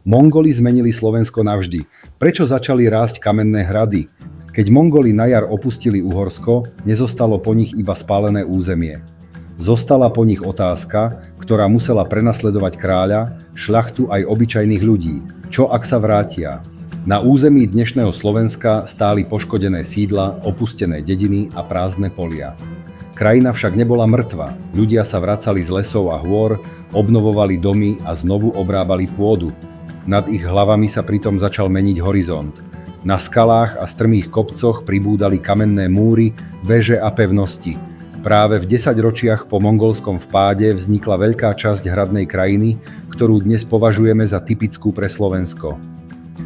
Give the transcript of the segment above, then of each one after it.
Mongoli zmenili Slovensko navždy. Prečo začali rásť kamenné hrady? Keď Mongoli na jar opustili Uhorsko, nezostalo po nich iba spálené územie. Zostala po nich otázka, ktorá musela prenasledovať kráľa, šľachtu aj obyčajných ľudí. Čo ak sa vrátia? Na území dnešného Slovenska stáli poškodené sídla, opustené dediny a prázdne polia. Krajina však nebola mŕtva. Ľudia sa vracali z lesov a hôr, obnovovali domy a znovu obrábali pôdu. Nad ich hlavami sa pritom začal meniť horizont. Na skalách a strmých kopcoch pribúdali kamenné múry, veže a pevnosti. Práve v 10 ročiach po mongolskom vpáde vznikla veľká časť hradnej krajiny, ktorú dnes považujeme za typickú pre Slovensko.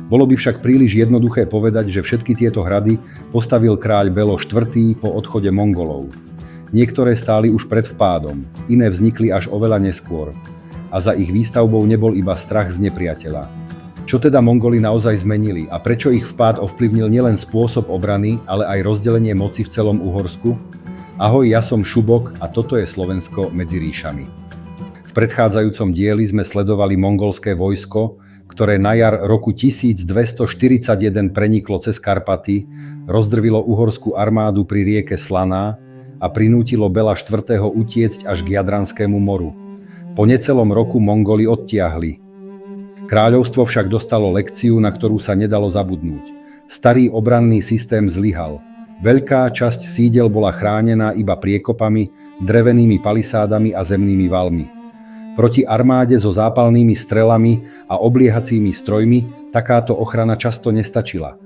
Bolo by však príliš jednoduché povedať, že všetky tieto hrady postavil kráľ Belo IV. Po odchode Mongolov. Niektoré stáli už pred vpádom, iné vznikli až oveľa neskôr. A za ich výstavbou nebol iba strach z nepriateľa. Čo teda Mongoli naozaj zmenili a prečo ich vpád ovplyvnil nielen spôsob obrany, ale aj rozdelenie moci v celom Uhorsku? Ahoj, ja som Šubok a toto je Slovensko medzi ríšami. V predchádzajúcom dieli sme sledovali mongolské vojsko, ktoré na jar roku 1241 preniklo cez Karpaty, rozdrvilo uhorskú armádu pri rieke Slaná a prinútilo Bela IV. Utiecť až k Jadranskému moru. Po necelom roku Mongoli odtiahli. Kráľovstvo však dostalo lekciu, na ktorú sa nedalo zabudnúť. Starý obranný systém zlyhal. Veľká časť sídel bola chránená iba priekopami, drevenými palisádami a zemnými valmi. Proti armáde so zápalnými strelami a obliehacími strojmi takáto ochrana často nestačila.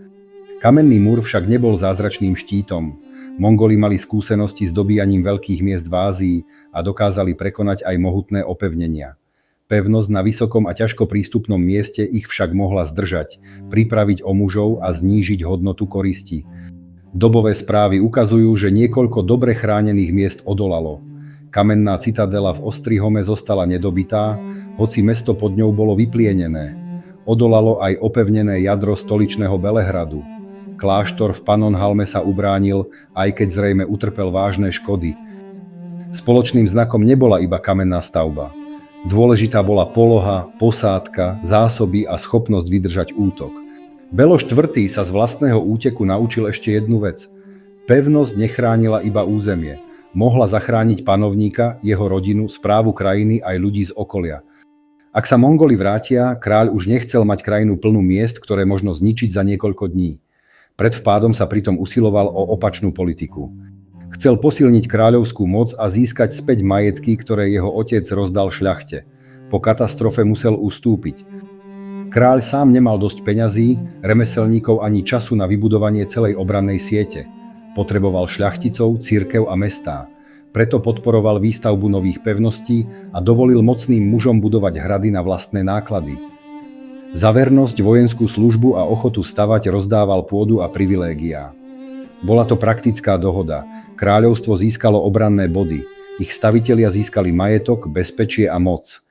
Kamenný múr však nebol zázračným štítom. Mongoli mali skúsenosti s dobíjaním veľkých miest v Ázii a dokázali prekonať aj mohutné opevnenia. Pevnosť na vysokom a ťažko prístupnom mieste ich však mohla zdržať, pripraviť o mužov a znížiť hodnotu koristi. Dobové správy ukazujú, že niekoľko dobre chránených miest odolalo. Kamenná citadela v Ostrihome zostala nedobitá, hoci mesto pod ňou bolo vyplienené. Odolalo aj opevnené jadro stoličného Belehradu. Kláštor v Pannonhalme sa ubránil, aj keď zrejme utrpel vážne škody. Spoločným znakom nebola iba kamenná stavba. Dôležitá bola poloha, posádka, zásoby a schopnosť vydržať útok. Belo IV. Sa z vlastného úteku naučil ešte jednu vec. Pevnosť nechránila iba územie. Mohla zachrániť panovníka, jeho rodinu, správu krajiny aj ľudí z okolia. Ak sa Mongoli vrátia, kráľ už nechcel mať krajinu plnú miest, ktoré možno zničiť za niekoľko dní. Pred vpádom sa pritom usiloval o opačnú politiku. Chcel posilniť kráľovskú moc a získať späť majetky, ktoré jeho otec rozdal šľachte. Po katastrofe musel ustúpiť. Kráľ sám nemal dosť peňazí, remeselníkov ani času na vybudovanie celej obrannej siete. Potreboval šľachticov, cirkev a mestá. Preto podporoval výstavbu nových pevností a dovolil mocným mužom budovať hrady na vlastné náklady. Za vernosť, vojenskú službu a ochotu stavať rozdával pôdu a privilégiá. Bola to praktická dohoda. Kráľovstvo získalo obranné body. Ich stavitelia získali majetok, bezpečie a moc.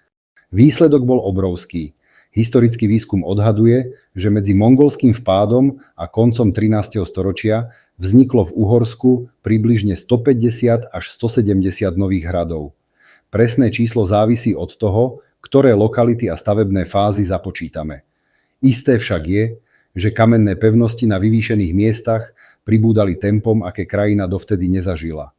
Výsledok bol obrovský. Historický výskum odhaduje, že medzi mongolským vpádom a koncom 13. storočia vzniklo v Uhorsku približne 150 až 170 nových hradov. Presné číslo závisí od toho, ktoré lokality a stavebné fázy započítame. Isté však je, že kamenné pevnosti na vyvýšených miestach pribúdali tempom, aké krajina dovtedy nezažila.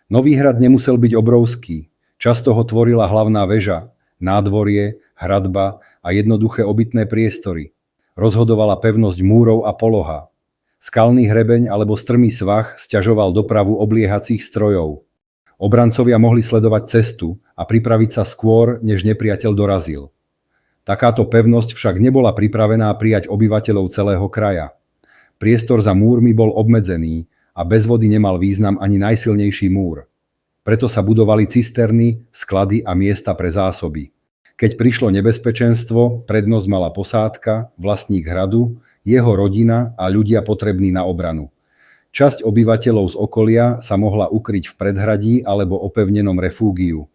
Nový hrad nemusel byť obrovský. Často ho tvorila hlavná väža, nádvorie, hradba a jednoduché obytné priestory. Rozhodovala pevnosť múrov a poloha. Skalný hrebeň alebo strmý svah sťažoval dopravu obliehacích strojov. Obrancovia mohli sledovať cestu a pripraviť sa skôr, než nepriateľ dorazil. Takáto pevnosť však nebola pripravená prijať obyvateľov celého kraja. Priestor za múrmi bol obmedzený a bez vody nemal význam ani najsilnejší múr. Preto sa budovali cisterny, sklady a miesta pre zásoby. Keď prišlo nebezpečenstvo, prednosť mala posádka, vlastník hradu, jeho rodina a ľudia potrební na obranu. Časť obyvateľov z okolia sa mohla ukryť v predhradí alebo opevnenom refúgiu.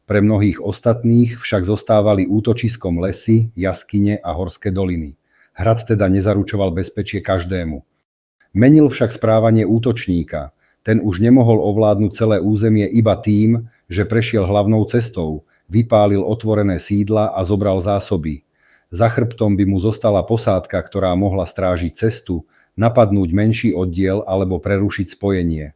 Pre mnohých ostatných však zostávali útočiskom lesy, jaskyne a horské doliny. Hrad teda nezaručoval bezpečie každému. Menil však správanie útočníka. Ten už nemohol ovládnuť celé územie iba tým, že prešiel hlavnou cestou, vypálil otvorené sídla a zobral zásoby. Za chrbtom by mu zostala posádka, ktorá mohla strážiť cestu, napadnúť menší oddiel alebo prerušiť spojenie.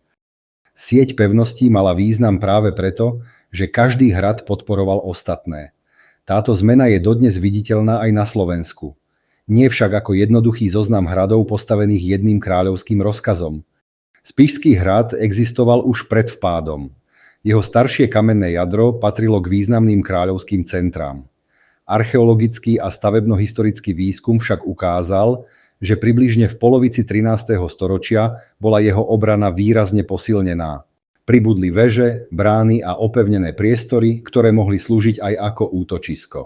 Sieť pevností mala význam práve preto, že každý hrad podporoval ostatné. Táto zmena je dodnes viditeľná aj na Slovensku. Nie však ako jednoduchý zoznam hradov postavených jedným kráľovským rozkazom. Spišský hrad existoval už pred vpádom. Jeho staršie kamenné jadro patrilo k významným kráľovským centrám. Archeologický a stavebnohistorický výskum však ukázal, že približne v polovici 13. storočia bola jeho obrana výrazne posilnená. Pribudli veže, brány a opevnené priestory, ktoré mohli slúžiť aj ako útočisko.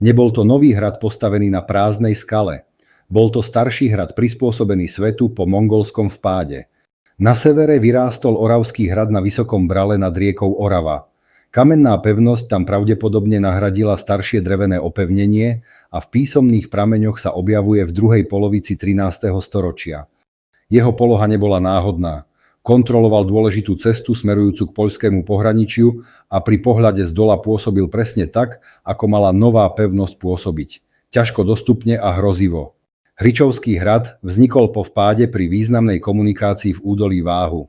Nebol to nový hrad postavený na prázdnej skale. Bol to starší hrad prispôsobený svetu po mongolskom vpáde. Na severe vyrástol Oravský hrad na vysokom brale nad riekou Orava. Kamenná pevnosť tam pravdepodobne nahradila staršie drevené opevnenie a v písomných prameňoch sa objavuje v druhej polovici 13. storočia. Jeho poloha nebola náhodná. Kontroloval dôležitú cestu smerujúcu k poľskému pohraničiu a pri pohľade z dola pôsobil presne tak, ako mala nová pevnosť pôsobiť. Ťažko dostupne a hrozivo. Hričovský hrad vznikol po vpáde pri významnej komunikácii v údolí Váhu.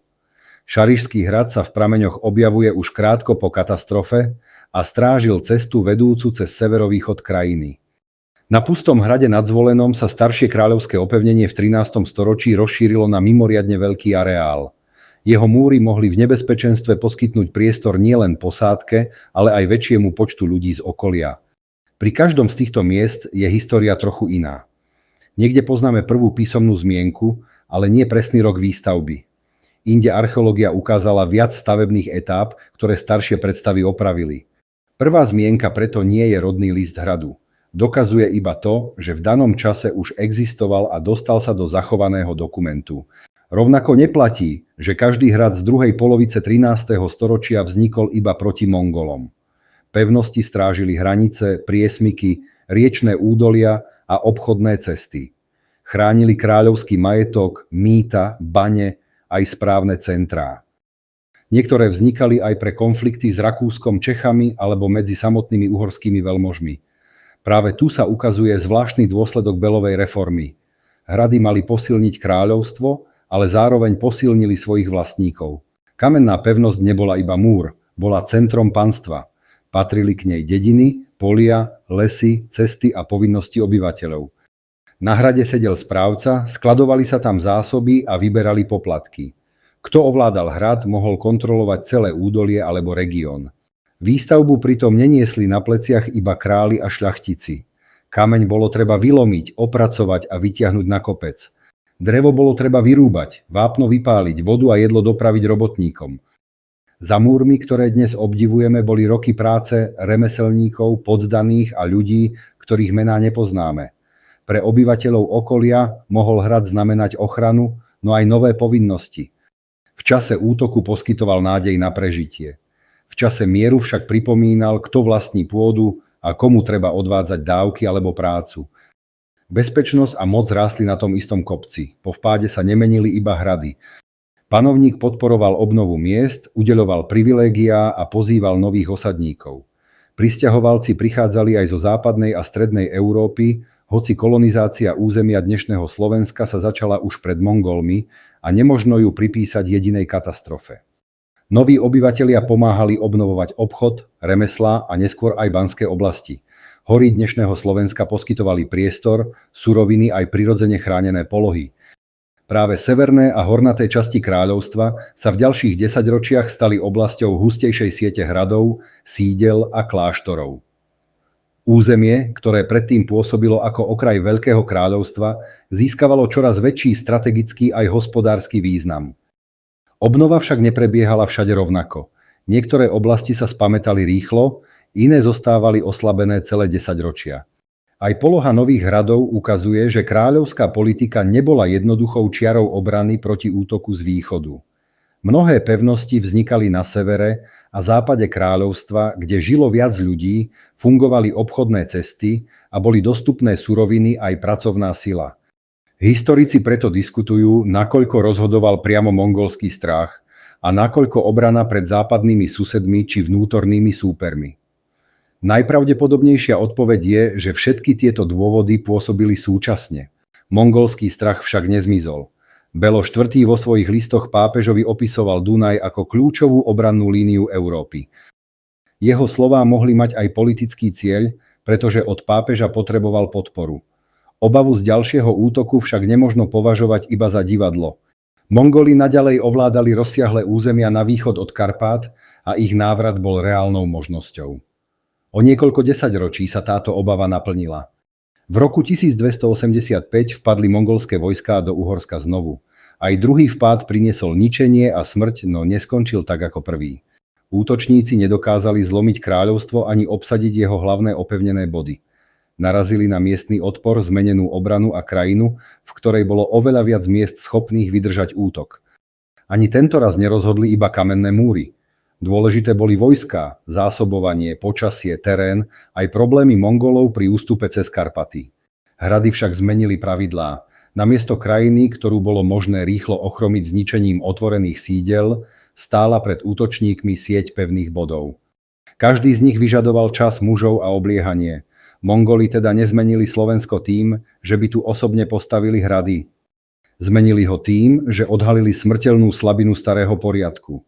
Šarišský hrad sa v prameňoch objavuje už krátko po katastrofe a strážil cestu vedúcu cez severovýchod krajiny. Na pustom hrade nad Zvolenom sa staršie kráľovské opevnenie v 13. storočí rozšírilo na mimoriadne veľký areál. Jeho múry mohli v nebezpečenstve poskytnúť priestor nielen posádke, ale aj väčšiemu počtu ľudí z okolia. Pri každom z týchto miest je história trochu iná. Niekde poznáme prvú písomnú zmienku, ale nie presný rok výstavby. Inde archeológia ukázala viac stavebných etáp, ktoré staršie predstavy opravili. Prvá zmienka preto nie je rodný list hradu. Dokazuje iba to, že v danom čase už existoval a dostal sa do zachovaného dokumentu. Rovnako neplatí, že každý hrad z druhej polovice 13. storočia vznikol iba proti Mongolom. Pevnosti strážili hranice, priesmyky, riečne údolia a obchodné cesty. Chránili kráľovský majetok, mýta, bane, aj správne centrá. Niektoré vznikali aj pre konflikty s Rakúskom, Čechami alebo medzi samotnými uhorskými veľmožmi. Práve tu sa ukazuje zvláštny dôsledok Belovej reformy. Hrady mali posilniť kráľovstvo, ale zároveň posilnili svojich vlastníkov. Kamenná pevnosť nebola iba múr, bola centrom panstva. Patrili k nej dediny, polia, lesy, cesty a povinnosti obyvateľov. Na hrade sedel správca, skladovali sa tam zásoby a vyberali poplatky. Kto ovládal hrad, mohol kontrolovať celé údolie alebo región. Výstavbu pritom neniesli na pleciach iba králi a šľachtici. Kameň bolo treba vylomiť, opracovať a vytiahnuť na kopec. Drevo bolo treba vyrúbať, vápno vypáliť, vodu a jedlo dopraviť robotníkom. Za múrmi, ktoré dnes obdivujeme, boli roky práce remeselníkov, poddaných a ľudí, ktorých mená nepoznáme. Pre obyvateľov okolia mohol hrad znamenať ochranu, no aj nové povinnosti. V čase útoku poskytoval nádej na prežitie. V čase mieru však pripomínal, kto vlastní pôdu a komu treba odvádzať dávky alebo prácu. Bezpečnosť a moc rástli na tom istom kopci. Po vpáde sa nemenili iba hrady. Panovník podporoval obnovu miest, udeľoval privilégiá a pozýval nových osadníkov. Prisťahovalci prichádzali aj zo západnej a strednej Európy, hoci kolonizácia územia dnešného Slovenska sa začala už pred Mongolmi a nemožno ju pripísať jedinej katastrofe. Noví obyvatelia pomáhali obnovovať obchod, remeslá a neskôr aj banské oblasti. Hory dnešného Slovenska poskytovali priestor, suroviny aj prirodzene chránené polohy. Práve severné a hornaté časti kráľovstva sa v ďalších desaťročiach stali oblasťou hustejšej siete hradov, sídel a kláštorov. Územie, ktoré predtým pôsobilo ako okraj Veľkého kráľovstva, získavalo čoraz väčší strategický aj hospodársky význam. Obnova však neprebiehala všade rovnako. Niektoré oblasti sa spamätali rýchlo, iné zostávali oslabené celé desaťročia. Aj poloha nových hradov ukazuje, že kráľovská politika nebola jednoduchou čiarou obrany proti útoku z východu. Mnohé pevnosti vznikali na severe a západe kráľovstva, kde žilo viac ľudí, fungovali obchodné cesty a boli dostupné suroviny aj pracovná sila. Historici preto diskutujú, nakoľko rozhodoval priamo mongolský strach a nakoľko obrana pred západnými susedmi či vnútornými súpermi. Najpravdepodobnejšia odpoveď je, že všetky tieto dôvody pôsobili súčasne. Mongolský strach však nezmizol. Belo IV. Vo svojich listoch pápežovi opisoval Dunaj ako kľúčovú obrannú líniu Európy. Jeho slová mohli mať aj politický cieľ, pretože od pápeža potreboval podporu. Obavu z ďalšieho útoku však nemožno považovať iba za divadlo. Mongoli naďalej ovládali rozsiahle územia na východ od Karpát a ich návrat bol reálnou možnosťou. O niekoľko desaťročí sa táto obava naplnila. V roku 1285 vpadli mongolské vojská do Uhorska znovu. Aj druhý vpád priniesol ničenie a smrť, no neskončil tak ako prvý. Útočníci nedokázali zlomiť kráľovstvo ani obsadiť jeho hlavné opevnené body. Narazili na miestny odpor, zmenenú obranu a krajinu, v ktorej bolo oveľa viac miest schopných vydržať útok. Ani tento raz nerozhodli iba kamenné múry. Dôležité boli vojská, zásobovanie, počasie, terén, aj problémy Mongolov pri ústupe cez Karpaty. Hrady však zmenili pravidlá. Namiesto krajiny, ktorú bolo možné rýchlo ochromiť zničením otvorených sídel, stála pred útočníkmi sieť pevných bodov. Každý z nich vyžadoval čas, mužov a obliehanie. Mongoli teda nezmenili Slovensko tým, že by tu osobne postavili hrady. Zmenili ho tým, že odhalili smrteľnú slabinu starého poriadku.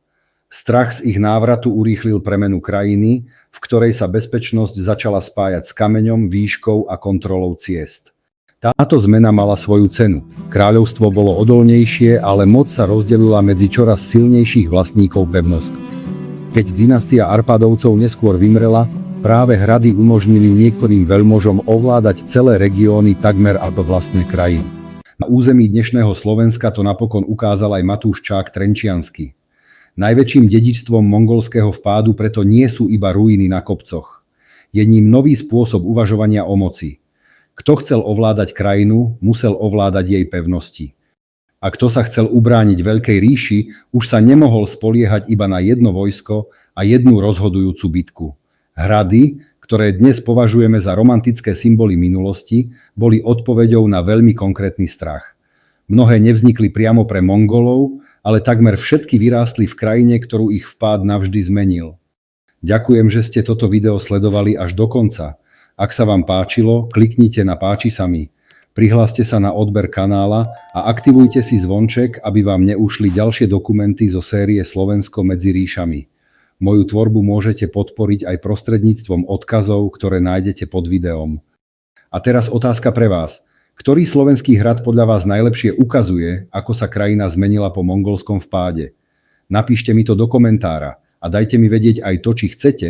Strach z ich návratu urýchlil premenu krajiny, v ktorej sa bezpečnosť začala spájať s kameňom, výškou a kontrolou ciest. Táto zmena mala svoju cenu. Kráľovstvo bolo odolnejšie, ale moc sa rozdelila medzi čoraz silnejších vlastníkov pevností. Keď dynastia Arpádovcov neskôr vymrela, práve hrady umožnili niektorým veľmožom ovládať celé regióny takmer ako vlastné krajiny. Na území dnešného Slovenska to napokon ukázal aj Matúš Čák Trenčiansky. Najväčším dedičstvom mongolského vpádu preto nie sú iba ruiny na kopcoch. Je ním nový spôsob uvažovania o moci. Kto chcel ovládať krajinu, musel ovládať jej pevnosti. A kto sa chcel ubrániť Veľkej ríši, už sa nemohol spoliehať iba na jedno vojsko a jednu rozhodujúcu bitku. Hrady, ktoré dnes považujeme za romantické symboly minulosti, boli odpoveďou na veľmi konkrétny strach. Mnohé nevznikli priamo pre Mongolov, ale takmer všetky vyrástli v krajine, ktorú ich vpád navždy zmenil. Ďakujem, že ste toto video sledovali až do konca. Ak sa vám páčilo, kliknite na páči sa mi. Prihláste sa na odber kanála a aktivujte si zvonček, aby vám neušli ďalšie dokumenty zo série Slovensko medzi ríšami. Moju tvorbu môžete podporiť aj prostredníctvom odkazov, ktoré nájdete pod videom. A teraz otázka pre vás. Ktorý slovenský hrad podľa vás najlepšie ukazuje, ako sa krajina zmenila po mongolskom vpáde? Napíšte mi to do komentára a dajte mi vedieť aj to, či chcete,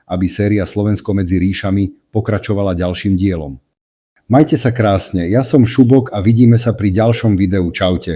aby séria Slovensko medzi ríšami pokračovala ďalším dielom. Majte sa krásne, ja som Šubok a vidíme sa pri ďalšom videu. Čaute.